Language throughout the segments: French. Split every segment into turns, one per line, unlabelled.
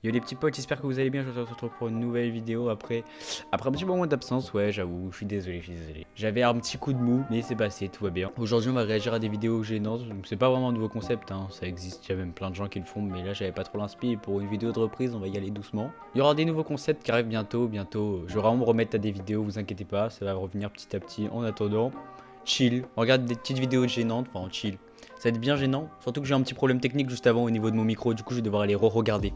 Yo les petits potes, j'espère que vous allez bien, je vous retrouve pour une nouvelle vidéo après un petit moment d'absence, ouais j'avoue, je suis désolé. J'avais un petit coup de mou, mais c'est passé, tout va bien. Aujourd'hui on va réagir à des vidéos gênantes, donc c'est pas vraiment un nouveau concept, hein. Ça existe, il y a même plein de gens qui le font, mais là j'avais pas trop l'inspi, et pour une vidéo de reprise on va y aller doucement. Il y aura des nouveaux concepts qui arrivent bientôt, je vais vraiment me remettre à des vidéos, vous inquiétez pas, ça va revenir petit à petit. En attendant, chill, on regarde des petites vidéos gênantes, enfin chill. Ça va être bien gênant, surtout que j'ai un petit problème technique juste avant au niveau de mon micro, du coup je vais devoir aller re-regarder.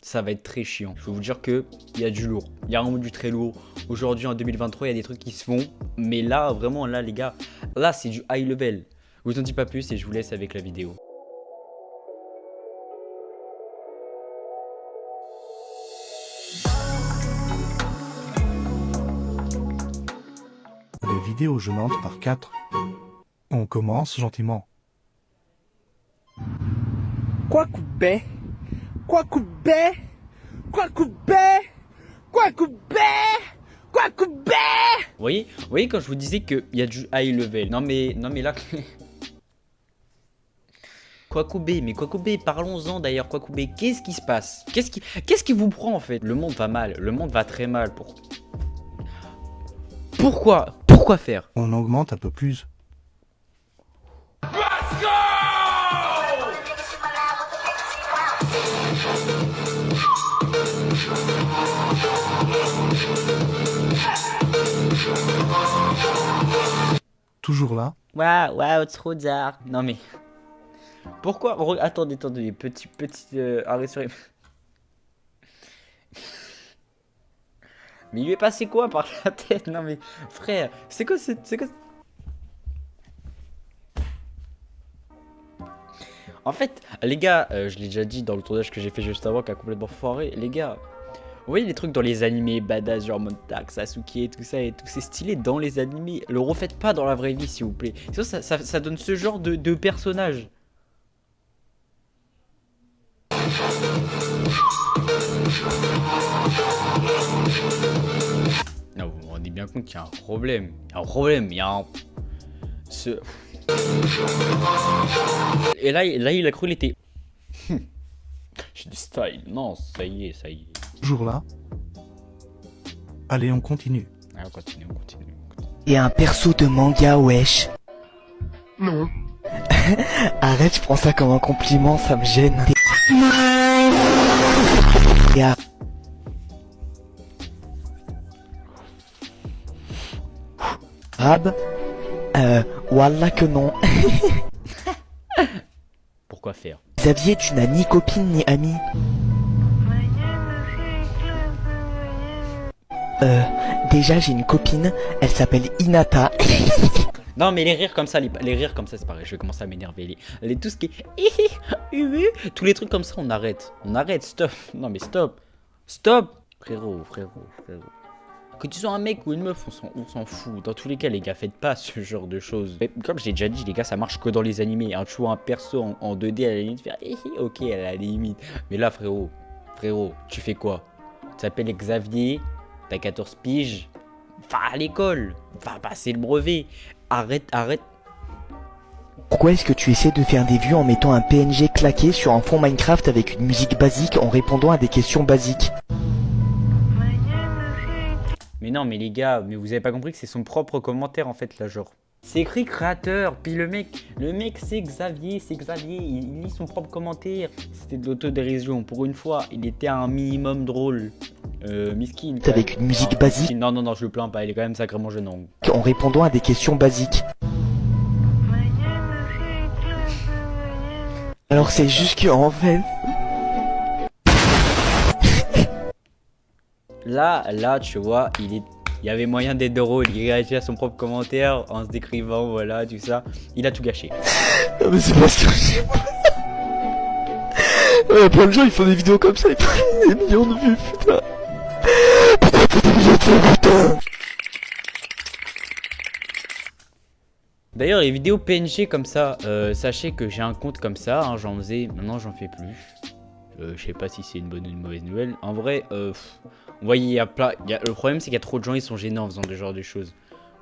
Ça va être très chiant. Je peux vous dire que il y a du lourd. Il y a vraiment du très lourd. Aujourd'hui en 2023, il y a des trucs qui se font. Mais là, vraiment, là les gars, là c'est du high level. Je vous en dis pas plus et je vous laisse avec la vidéo.
Les vidéos gênantes par 4. On commence gentiment.
Kwakubé, Kwakubé, Kwakubé, Kwakubé, Kwakubé.
Vous voyez quand je vous disais qu'il y a du high level. Non mais là... Kwakubé, mais Kwakubé, parlons-en d'ailleurs. Kwakubé, qu'est-ce qui se passe? Qu'est-ce qui vous prend en fait? Le monde va mal, le monde va très mal. Pourquoi faire?
On augmente un peu plus. Toujours là.
Waouh, trop dark. Non mais... Pourquoi? Attendez, petit arrêt sur... Mais il lui est passé quoi par la tête? Non mais frère, c'est quoi? En fait, les gars, je l'ai déjà dit dans le tournage que j'ai fait juste avant, qui a complètement foiré. Les gars, vous voyez les trucs dans les animés, badass, genre Montak, Sasuke et tout ça, et tout c'est stylé dans les animés. Le refaites pas dans la vraie vie, s'il vous plaît. Ça donne ce genre de personnage. Non, vous vous rendez bien compte qu'il y a un problème. Il y a un... Et là, il a cru l'été. J'ai du style. Non, ça y est.
Toujours là. Allez, on continue.
Ah, on continue.
Et un perso de manga, wesh.
Non.
Arrête, je prends ça comme un compliment, ça me gêne. Et arabe, wallah que non.
Pourquoi faire?
Xavier, tu n'as ni copine ni ami. Déjà j'ai une copine, elle s'appelle Inata.
Non mais les rires comme ça, c'est pareil, je vais commencer à m'énerver. Tout ce qui est... Tous les trucs comme ça, on arrête, stop. Non mais stop. Frérot. Que tu sois un mec ou une meuf, on s'en fout. Dans tous les cas, les gars, faites pas ce genre de choses. Mais comme je l'ai déjà dit, les gars, ça marche que dans les animés. Tu vois un perso en 2D à la limite, faire ok, à la limite. Mais là, frérot, tu fais quoi? Tu t'appelles Xavier, t'as 14 piges, va à l'école, va passer le brevet. Arrête.
Pourquoi est-ce que tu essaies de faire des vues en mettant un PNG claqué sur un fond Minecraft avec une musique basique en répondant à des questions basiques?
Mais non, mais les gars, mais vous avez pas compris que c'est son propre commentaire en fait là, genre. C'est écrit créateur, puis le mec c'est Xavier, il lit son propre commentaire. C'était de l'autodérision, pour une fois, il était un minimum drôle. Miskin.
Avec une musique basique.
Non, je le plains pas, il est quand même sacrément gênant.
En répondant à des questions basiques. Alors c'est juste que en fait...
Là, tu vois, il y avait moyen d'être drôle, il réagit à son propre commentaire en se décrivant, voilà, tout ça. Il a tout gâché.
Non mais c'est parce que je sais pas. Il y a plein de gens, ils font des vidéos comme ça, ils prennent des millions de vues, putain. Putain.
D'ailleurs, les vidéos PNG comme ça, sachez que j'ai un compte comme ça, hein, j'en faisais, maintenant j'en fais plus. Je sais pas si c'est une bonne ou une mauvaise nouvelle. En vrai, vous voyez, le problème c'est qu'il y a trop de gens, ils sont gênants en faisant ce genre de choses.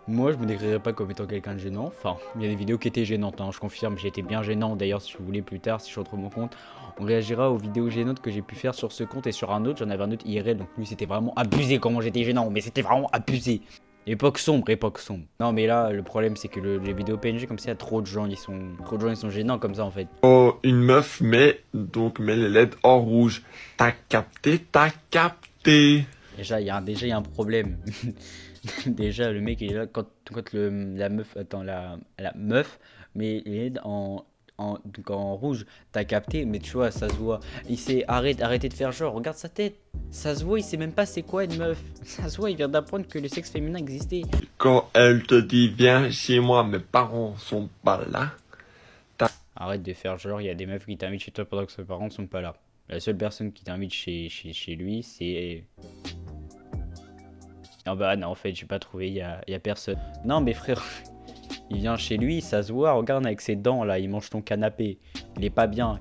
Moi, je me décrirais pas comme étant quelqu'un de gênant. Enfin, il y a des vidéos qui étaient gênantes, hein, je confirme, j'ai été bien gênant. D'ailleurs, si vous voulez plus tard, si je retrouve mon compte, on réagira aux vidéos gênantes que j'ai pu faire sur ce compte et sur un autre. J'en avais un autre IRL, donc lui, c'était vraiment abusé comment j'étais gênant, mais c'était vraiment abusé. Époque sombre, époque sombre. Non, mais là, le problème, c'est que les vidéos PNG, comme ça, il y a trop de gens, ils sont gênants comme ça, en fait.
Oh, une meuf met les LED en rouge. T'as capté, t'as capté.
Déjà, il y a un problème. Déjà, le mec, il est là quand la meuf, attends, la meuf, mais il est donc en rouge, t'as capté, mais tu vois, ça se voit. Il s'est arrêtez de faire genre, regarde sa tête. Ça se voit, il sait même pas c'est quoi une meuf. Ça se voit, il vient d'apprendre que le sexe féminin existait.
Quand elle te dit viens chez moi, mes parents sont pas là.
Arrête de faire genre, il y a des meufs qui t'invitent chez toi pendant que ses parents sont pas là. La seule personne qui t'invite chez lui, c'est... Ah bah non, en fait, j'ai pas trouvé, y a personne. Non mais frère, il vient chez lui, ça se voit, regarde avec ses dents là, il mange ton canapé. Il est pas bien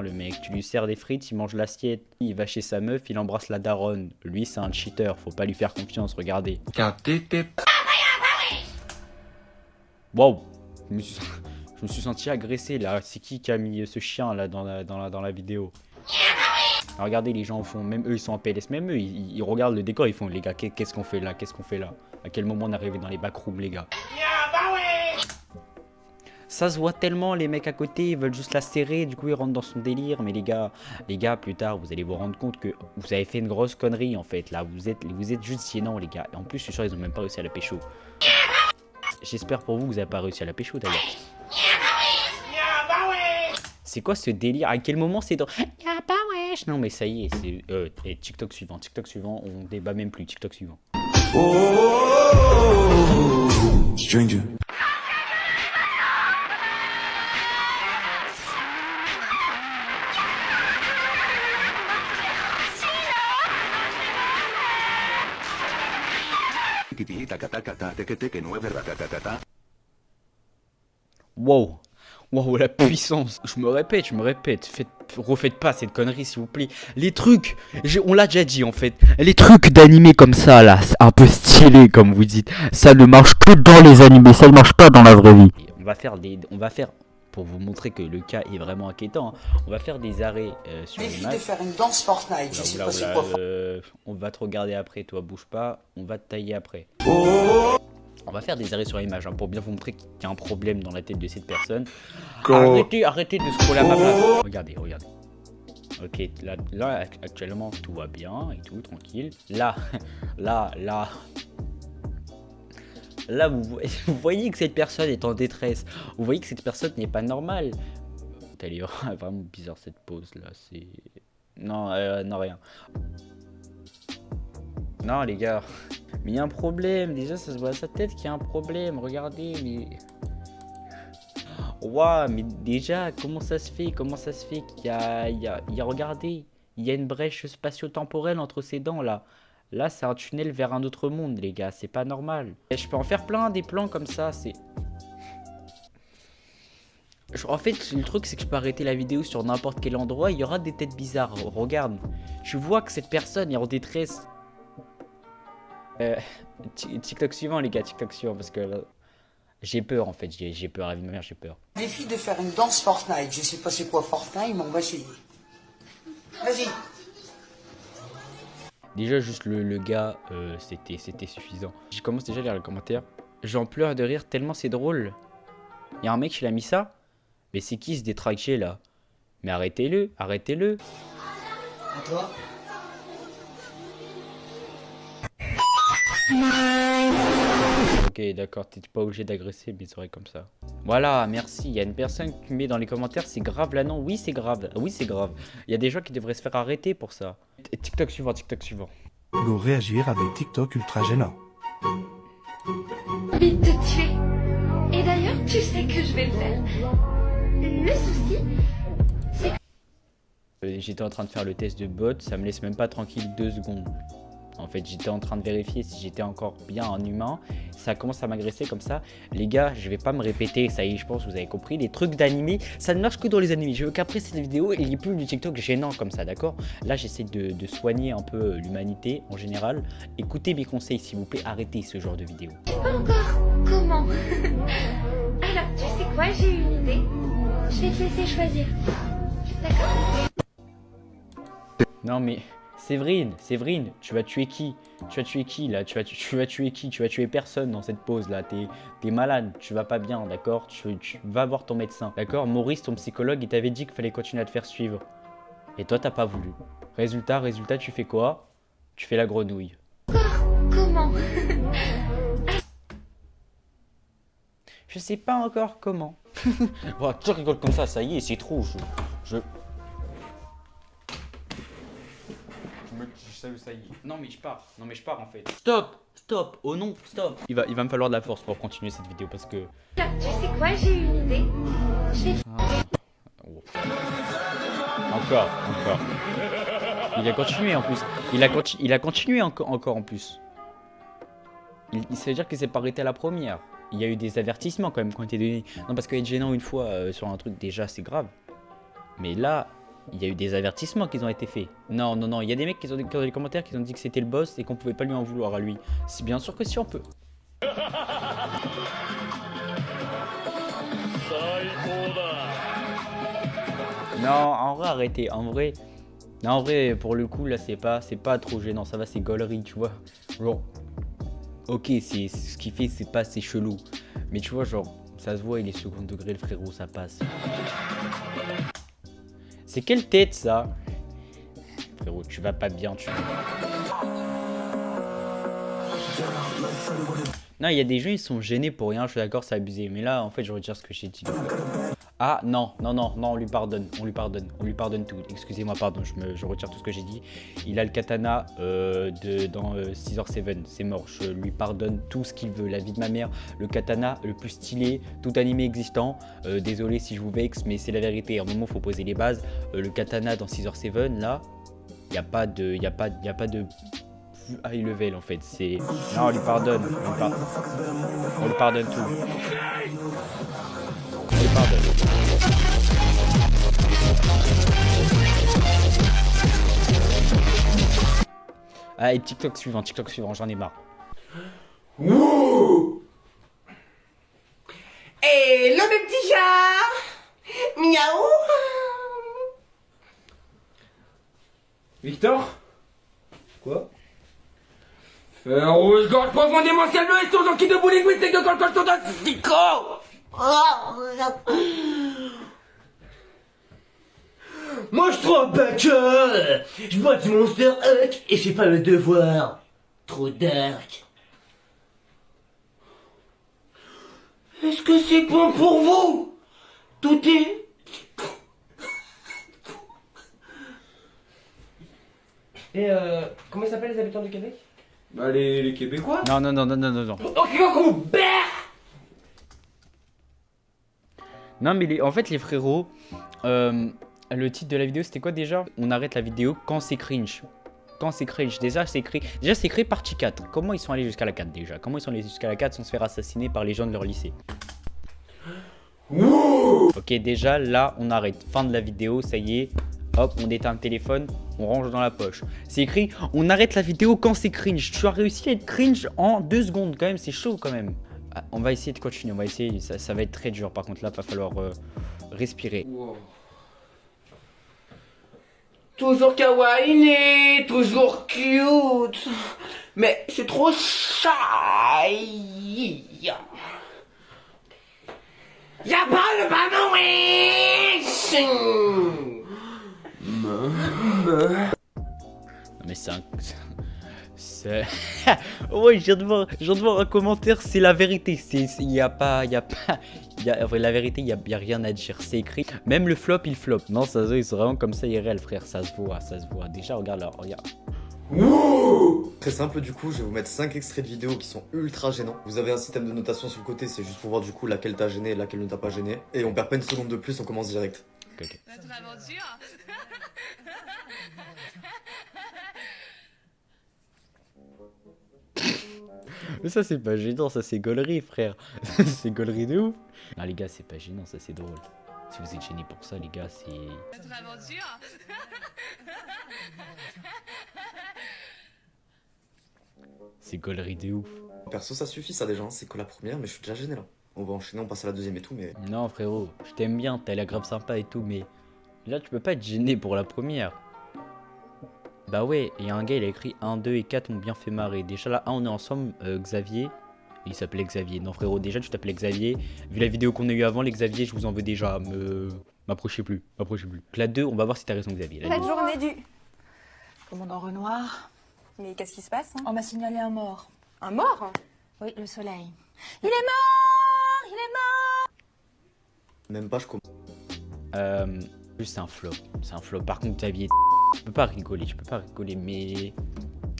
le mec. Tu lui sers des frites, il mange l'assiette. Il va chez sa meuf, il embrasse la daronne. Lui, c'est un cheater, faut pas lui faire confiance, regardez.
Capté tes...
Wow, je me suis senti agressé là. C'est qui a mis ce chien là dans la vidéo? Alors, regardez, les gens font, même eux ils sont en PLS, même eux ils regardent le décor, ils font les gars, qu'est-ce qu'on fait là, à quel moment on est arrivé dans les backrooms les gars? Ça se voit tellement, les mecs à côté ils veulent juste la serrer, du coup ils rentrent dans son délire. Mais les gars plus tard vous allez vous rendre compte que vous avez fait une grosse connerie en fait. Là vous êtes juste gênants les gars. Et en plus je suis sûr ils ont même pas réussi à la pécho. J'espère pour vous que vous avez pas réussi à la pécho d'ailleurs. C'est quoi ce délire? À quel moment c'est dans... Non mais ça y est, c'est TikTok suivant, on débat même plus, TikTok suivant.
Stranger.
Wow. Wow, la puissance. Je me répète. Refaites pas cette connerie, s'il vous plaît. Les trucs, on l'a déjà dit en fait. Les trucs d'animé comme ça, là, c'est un peu stylé, comme vous dites. Ça ne marche que dans les animés, ça ne marche pas dans la vraie vie. On va faire, pour vous montrer que le cas est vraiment inquiétant, hein, on va faire des arrêts sur l'image.
Défi de faire une danse Fortnite, je sais pas c'est quoi.
On va te regarder après, toi, bouge pas. On va te tailler après. On va faire des arrêts sur l'image hein, pour bien vous montrer qu'il y a un problème dans la tête de cette personne. Arrêtez de scroller à ma place. Regardez. Ok, là, actuellement, tout va bien et tout, tranquille. Là, vous voyez que cette personne est en détresse. Vous voyez que cette personne n'est pas normale. Elle est vraiment bizarre cette pose là. C'est... Non, non, rien. Non, les gars. Mais il y a un problème. Déjà, ça se voit à sa tête qu'il y a un problème. Regardez, mais... Waouh, mais déjà, comment ça se fait qu'il y a... Regardez, il y a une brèche spatio-temporelle entre ses dents, là. Là, c'est un tunnel vers un autre monde, les gars. C'est pas normal. Et je peux en faire plein, des plans comme ça. C'est... En fait, le truc, c'est que je peux arrêter la vidéo sur n'importe quel endroit. Il y aura des têtes bizarres. Regarde. Tu vois que cette personne est en détresse. TikTok suivant, les gars. TikTok suivant, parce que... Là, j'ai peur, en fait. J'ai peur. La vie de ma mère, j'ai peur.
Défi de faire une danse Fortnite. Je sais pas c'est quoi Fortnite, mais on va essayer. Vas-y.
Déjà, juste le gars, c'était suffisant. Je commence déjà à lire les commentaires. J'en pleure de rire tellement c'est drôle. Y'a un mec qui l'a mis ça. Mais c'est qui ce détraqué là? Mais arrêtez-le.
À toi.
Ok, d'accord, t'es pas obligé d'agresser mes oreilles comme ça. Voilà, merci. Il y a une personne qui met dans les commentaires, c'est grave là, non? Oui, c'est grave. Oui, c'est grave. Il y a des gens qui devraient se faire arrêter pour ça. TikTok suivant.
Go réagir avec TikTok ultra gênant.
Envie de te tuer. Et d'ailleurs, tu sais que je vais le faire. Le souci, c'est que...
J'étais en train de faire le test de bot, ça me laisse même pas tranquille 2 secondes. En fait, j'étais en train de vérifier si j'étais encore bien un humain. Ça commence à m'agresser comme ça. Les gars, je vais pas me répéter, ça y est, je pense que vous avez compris. Les trucs d'animé, ça ne marche que dans les animés. Je veux qu'après cette vidéo, il n'y ait plus du TikTok gênant comme ça, d'accord? Là, j'essaie de soigner un peu l'humanité en général. Écoutez mes conseils, s'il vous plaît, arrêtez ce genre de vidéo.
Pas encore. Comment? Alors, tu sais quoi? J'ai une idée. Je vais te laisser choisir. D'accord?
Non mais Séverine, tu vas tuer qui? Tu vas tuer qui là? Tu vas tuer qui? Tu vas tuer personne dans cette pause là. T'es malade, tu vas pas bien, d'accord? Tu vas voir ton médecin, d'accord? Maurice, ton psychologue, il t'avait dit qu'il fallait continuer à te faire suivre. Et toi, t'as pas voulu. Résultat, tu fais quoi? Tu fais la grenouille.
Comment?
Je sais pas encore comment. Voilà, tu rigoles comme ça y est, c'est trop. Je sais où ça y est. Non mais je pars en fait. Stop, oh non, stop. Il va me falloir de la force pour continuer cette vidéo parce que...
Alors, tu sais quoi? J'ai une idée. Je vais...
Oh. Encore. Il a continué en plus. Il a continué encore en plus. Ça veut dire que c'est pas arrêté à la première. Il y a eu des avertissements quand même qui ont été donnés. Non, parce qu'être gênant une fois sur un truc, déjà, c'est grave. Mais là, il y a eu des avertissements qui ont été faits. Non. Il y a des mecs qui ont dans les commentaires qui ont dit que c'était le boss et qu'on pouvait pas lui en vouloir à lui. C'est bien sûr que si on peut. Non, en vrai, arrêtez. En vrai, pour le coup, là, c'est pas trop gênant. Ça va, c'est gaulerie, tu vois. Genre, ok, c'est ce qu'il fait, c'est pas assez chelou. Mais tu vois, genre, ça se voit, il est second degré, le frérot, ça passe. C'est quelle tête, ça? Frérot, tu vas pas bien, tu... Non, il y a des gens, ils sont gênés pour rien, je suis d'accord, c'est abusé. Mais là, en fait, je retire ce que j'ai dit. Ah, non, on lui pardonne tout. Excusez-moi, pardon, je retire tout ce que j'ai dit. Il a le katana dans Scissor 7, c'est mort. Je lui pardonne tout ce qu'il veut. La vie de ma mère, le katana le plus stylé, tout animé existant. Désolé si je vous vexe, mais c'est la vérité. À un moment, il faut poser les bases. Le katana dans Scissor 7, là, il n'y a pas de high level en fait. C'est... Non, on lui pardonne. On lui pardonne tout. On lui pardonne. Ah, et TikTok suivant, j'en ai marre.
Wouh! Et le mes petits chats! Miaou!
Victor? Quoi? Feu rouge, gorge profondément ciel bleu et sourds en qui de bowling linguistique de colcol sur un stico!
Mange trop backer. Je bois du Monster Huck et j'ai pas le devoir. Trop dark. Est-ce que c'est bon pour vous? Tout est...
Et comment ils s'appellent les habitants du Québec? Bah les Québécois.
Non.
Ok, coucou,
Non mais en fait les frérots, le titre de la vidéo c'était quoi déjà? On arrête la vidéo quand c'est cringe. Déjà c'est écrit partie 4. Comment ils sont allés jusqu'à la 4 déjà? Comment ils sont allés jusqu'à la 4 sans se faire assassiner par les gens de leur lycée? Ok, déjà là on arrête. Fin de la vidéo, ça y est. Hop, on éteint le téléphone, on range dans la poche. C'est écrit, on arrête la vidéo quand c'est cringe. Tu as réussi à être cringe en 2 secondes quand même, c'est chaud quand même. Ah, on va essayer de continuer, ça va être très dur. Par contre là, il va falloir respirer.
Wow.
Toujours kawaii, toujours cute. Mais c'est trop shy. Y'a pas le ballon.
Non mais c'est un... Ouais, je viens de voir un commentaire, c'est la vérité. La vérité, il y a rien à dire. C'est écrit. Même le flop, il flop. Non, ça se voit, c'est vraiment comme ça IRL, frère. Ça se voit. Déjà, regarde là, regarde.
Très simple, du coup, je vais vous mettre 5 extraits de vidéos qui sont ultra gênants. Vous avez un système de notation sur le côté, c'est juste pour voir du coup laquelle t'a gêné et laquelle ne t'a pas gêné. Et on perd pas une seconde de plus, on commence direct.
Okay.
Notre aventure.
Mais ça c'est pas gênant, ça c'est gaulerie frère. C'est gaulerie de ouf. Non les gars c'est pas gênant, ça c'est drôle. Si vous êtes gênés pour ça les gars c'est...
Notre aventure.
C'est gaulerie de ouf.
Perso, ça suffit ça déjà, hein. C'est que la première, mais je suis déjà gêné là. On va enchaîner, on passe à la deuxième et tout, mais...
Non frérot, je t'aime bien, t'as l'air grave sympa et tout, mais là tu peux pas être gêné pour la première. Bah ouais, et un gars il a écrit 1, 2 et 4 m'ont bien fait marrer. Déjà là, on est ensemble, Xavier. Il s'appelait Xavier. Non frérot, déjà tu t'appelais Xavier. Vu la vidéo qu'on a eu avant, les Xavier, je vous en veux déjà. M'approchez plus, m'approchez plus. La 2, on va voir si t'as raison Xavier. La
La
2.
journée du commandant Renoir. Mais qu'est-ce qui se passe On m'a signalé un mort. Un mort? Oui, le soleil. Il est mort! Il est mort!
Même pas, je comprends.
Juste c'est un flop. C'est un flop. Par contre Xavier, je peux pas rigoler, mais...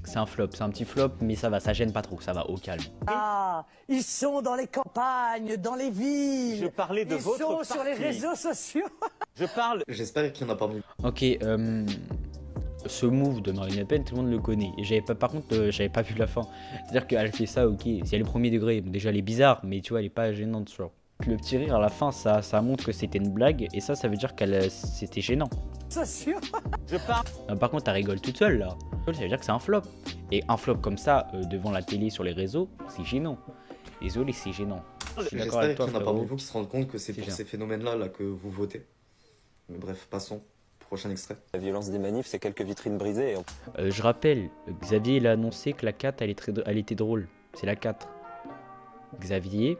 C'est un flop, c'est un petit flop, mais ça va, ça gêne pas trop, ça va, au calme.
Ah, ils sont dans les campagnes, dans les villes.
Je parlais de votre
Ils sont sur les
parti.
réseaux sociaux.
Je parle.
J'espère qu'il y en a parmi.
Ok, ce move de Marine Le Pen, tout le monde le connaît. Et j'avais pas, par contre, j'avais pas vu la fin. C'est-à-dire qu'elle fait ça, ok, si elle est premier degré, déjà elle est bizarre, mais tu vois, elle est pas gênante, genre. Le petit rire à la fin, ça montre que c'était une blague, et ça veut dire qu'elle c'était gênant.
Sociaux.
Je parle.
Par contre, elle rigole toute seule là. Ça veut dire que c'est un flop. Et un flop comme ça, devant la télé, sur les réseaux, c'est gênant. Désolé, c'est gênant. Je suis d'accord
J'espère
avec
qu'il
toi,
y en a
frérot.
parmi vous qui se rendent compte que c'est
C'est
pour
bien.
ces phénomènes-là là, que vous votez. Mais bref, passons. Prochain extrait.
La violence des manifs, c'est quelques vitrines brisées.
Je rappelle, Xavier il a annoncé que la 4 elle était drôle. C'est la 4. Xavier,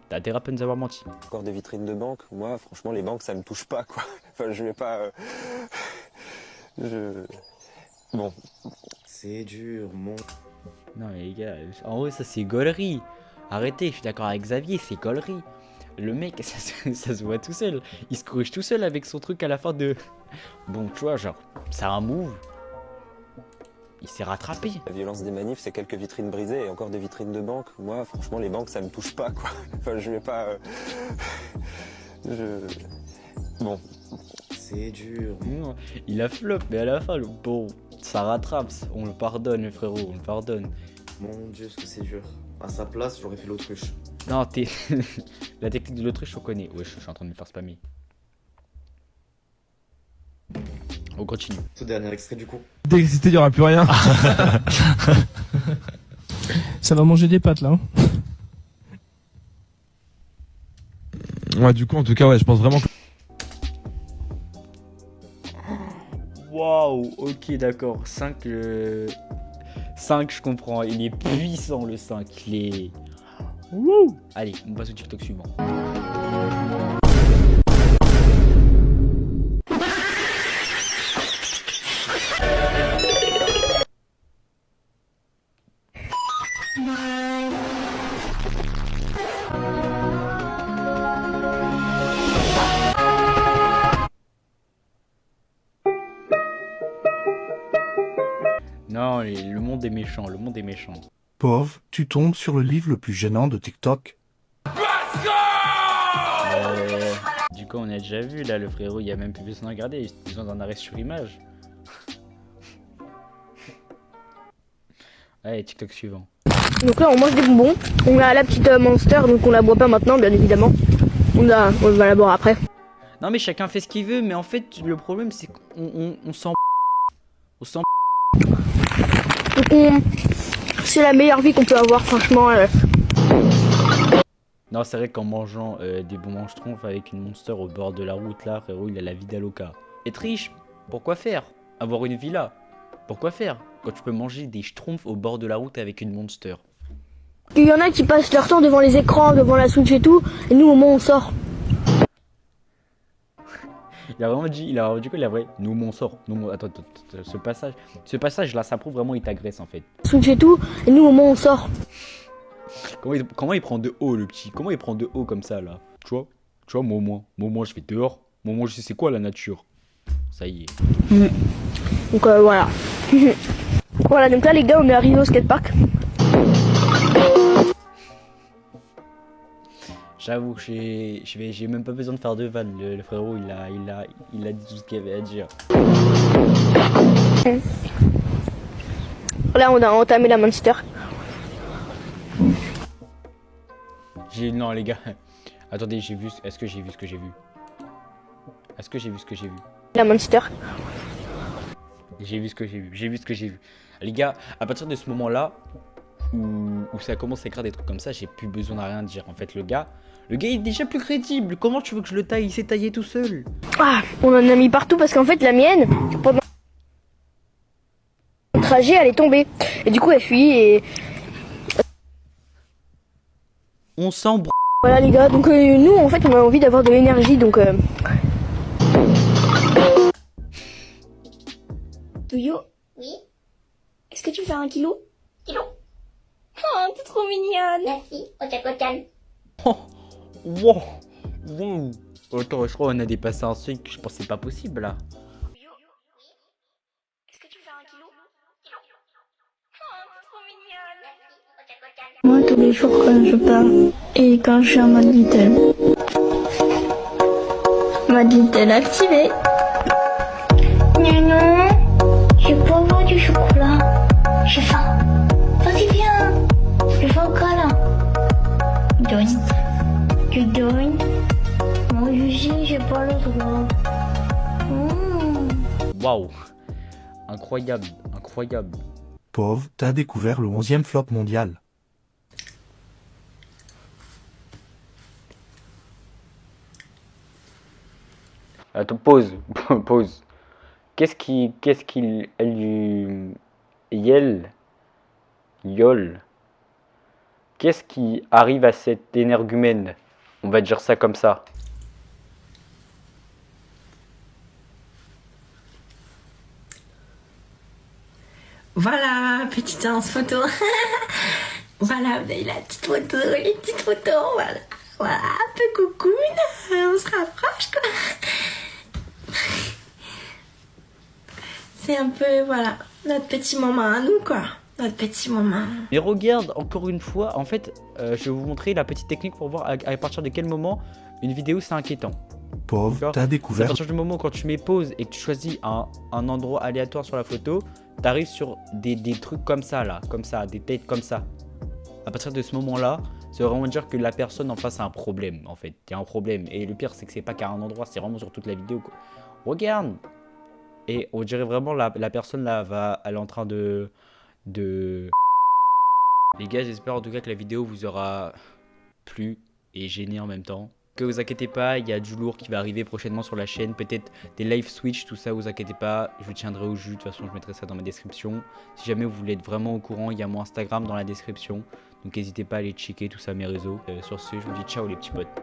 t'as intérêt à peu nous avoir menti.
Encore des vitrines de banque. Moi, franchement, les banques, ça me touche pas, quoi. Enfin, je vais pas... Bon.
C'est dur, mon...
Non mais les gars, en vrai ça c'est gaulerie. Arrêtez, je suis d'accord avec Xavier, c'est gaulerie. Le mec, ça se voit tout seul. Il se corrige tout seul avec son truc à la fin de... Bon, tu vois, genre, c'est un move. Il s'est rattrapé.
La violence des manifs, c'est quelques vitrines brisées et encore des vitrines de banque. Moi, franchement, les banques, ça me touche pas, quoi. Enfin, je vais pas... Bon.
C'est dur.
Non, il a flop, mais à la fin, bon, ça rattrape. On le pardonne, le frérot, on le pardonne.
Mon dieu, ce que c'est dur. À sa place, j'aurais fait l'autruche.
Non, t'es... La technique de l'autruche, on connaît. Ouais, je suis en train de me faire spammer. On continue.
Ce dernier extrait du coup.
D'exister, il n'y aura plus rien. Ça va manger des pâtes là. Ouais, du coup, en tout cas, ouais, je pense vraiment que...
Waouh, ok, d'accord. 5, 5, je comprends. Il est puissant, le 5. Il est... Wouh. Allez, on passe au TikTok suivant. Non, le monde est méchant, le monde est méchant.
Pauvre, tu tombes sur le livre le plus gênant de TikTok.
Du coup, on a déjà vu là, le frérot, il a même plus besoin de regarder, il a besoin d'un arrêt sur image. Allez, TikTok suivant.
Donc là, on mange des bonbons. On a la petite Monster, donc on la boit pas maintenant, bien évidemment. On va la boire après.
Non, mais chacun fait ce qu'il veut, mais en fait, le problème, c'est qu'on s'en... On s'en...
Donc c'est la meilleure vie qu'on peut avoir, franchement.
Non, c'est vrai qu'en mangeant des bonbons schtroumpfs avec une Monster au bord de la route, là, frérot, il a la vie d'Aloca. Être riche, pourquoi faire? Avoir une villa, pourquoi faire? Quand tu peux manger des schtroumpfs au bord de la route avec une Monster.
Il y en a qui passent leur temps devant les écrans, devant la Switch et tout, et nous au moins on sort.
Il a vraiment dit quoi, il a vrai. Nous, on sort. Nous, attends, ce passage là, ça prouve vraiment il t'agresse en fait.
Switch et tout, et nous au moins on sort.
Comment il prend de haut le petit? Comment il prend de haut comme ça là? Tu vois, moi au moins je vais dehors. Moi au moins je sais c'est quoi la nature. Ça y est.
Donc voilà. Voilà, donc là les gars, on est arrivé au skatepark.
J'avoue, j'ai même pas besoin de faire de vanne. Le frérot, il a dit tout ce qu'il avait à dire.
Là, on a entamé la Monster.
Non, les gars. Attendez, j'ai vu. Est-ce que j'ai vu ce que j'ai vu? Est-ce que j'ai vu ce que j'ai vu?
La Monster.
J'ai vu ce que j'ai vu. J'ai vu ce que j'ai vu. Les gars, à partir de ce moment-là, où ça commence à écrire des trucs comme ça, j'ai plus besoin de rien dire. En fait, le gars il est déjà plus crédible. Comment tu veux que je le taille? Il s'est taillé tout seul.
Ah, on en a mis partout parce qu'en fait, la mienne, pendant le trajet, elle est tombée. Et du coup, elle fuit et...
On s'en
Voilà les gars, donc nous, en fait, on a envie d'avoir de l'énergie, donc... Touyo?
Oui.
Est-ce que tu veux faire 1 kilo?
Kilo.
Oh, t'es trop mignonne.
Merci. Otakotan.
Oh, wow. Wow. Attends, je crois qu'on a dépassé un seuil que je pensais pas possible là.
Est-ce que tu veux faire 1 kilo?
Kilo.
Oh, t'es trop mignonne.
Merci. Otakotan.
Moi, tous les jours quand je parle et quand je suis en mode Little. Mode Little activé.
Non, j'ai pas envie du chocolat. J'ai faim. Vas-y, viens. Je veux un câlin. Donne. Tu donnes. Moi, Lucie, j'ai pas le droit.
Waouh. Incroyable, incroyable.
Pauvre, t'as découvert le 11e flop mondial.
Attends, pause, pause. Qu'est-ce qu'il, Yol. Qu'est-ce qui arrive à cet énergumène? On va dire ça comme ça.
Voilà, petite séance photo. Voilà, la petite photo, les petites photos, voilà. Voilà, un peu coucoune, on se rapproche quoi. C'est un peu, voilà, notre petit moment à nous quoi. Notre petit moment.
Mais regarde, encore une fois, en fait, je vais vous montrer la petite technique pour voir à partir de quel moment une vidéo c'est inquiétant.
Pauvre, t'as
À
découvert...
partir du moment où quand tu mets pause et que tu choisis un endroit aléatoire sur la photo, t'arrives sur des trucs comme ça là, comme ça, des têtes comme ça. À partir de ce moment-là, ça veut vraiment dire que la personne en face a un problème en fait. Il y a un problème. Et le pire c'est que c'est pas qu'à un endroit, c'est vraiment sur toute la vidéo quoi. Regarde. Et on dirait vraiment la personne là elle est en train de... Les gars, j'espère en tout cas que la vidéo vous aura plu et gêné en même temps. Que vous inquiétez pas, il y a du lourd qui va arriver prochainement sur la chaîne, peut-être des live Switch, tout ça, vous inquiétez pas, je vous tiendrai au jus, de toute façon je mettrai ça dans ma description. Si jamais vous voulez être vraiment au courant, il y a mon Instagram dans la description, donc n'hésitez pas à aller checker tout ça, mes réseaux. Sur ce, je vous dis ciao les petits potes.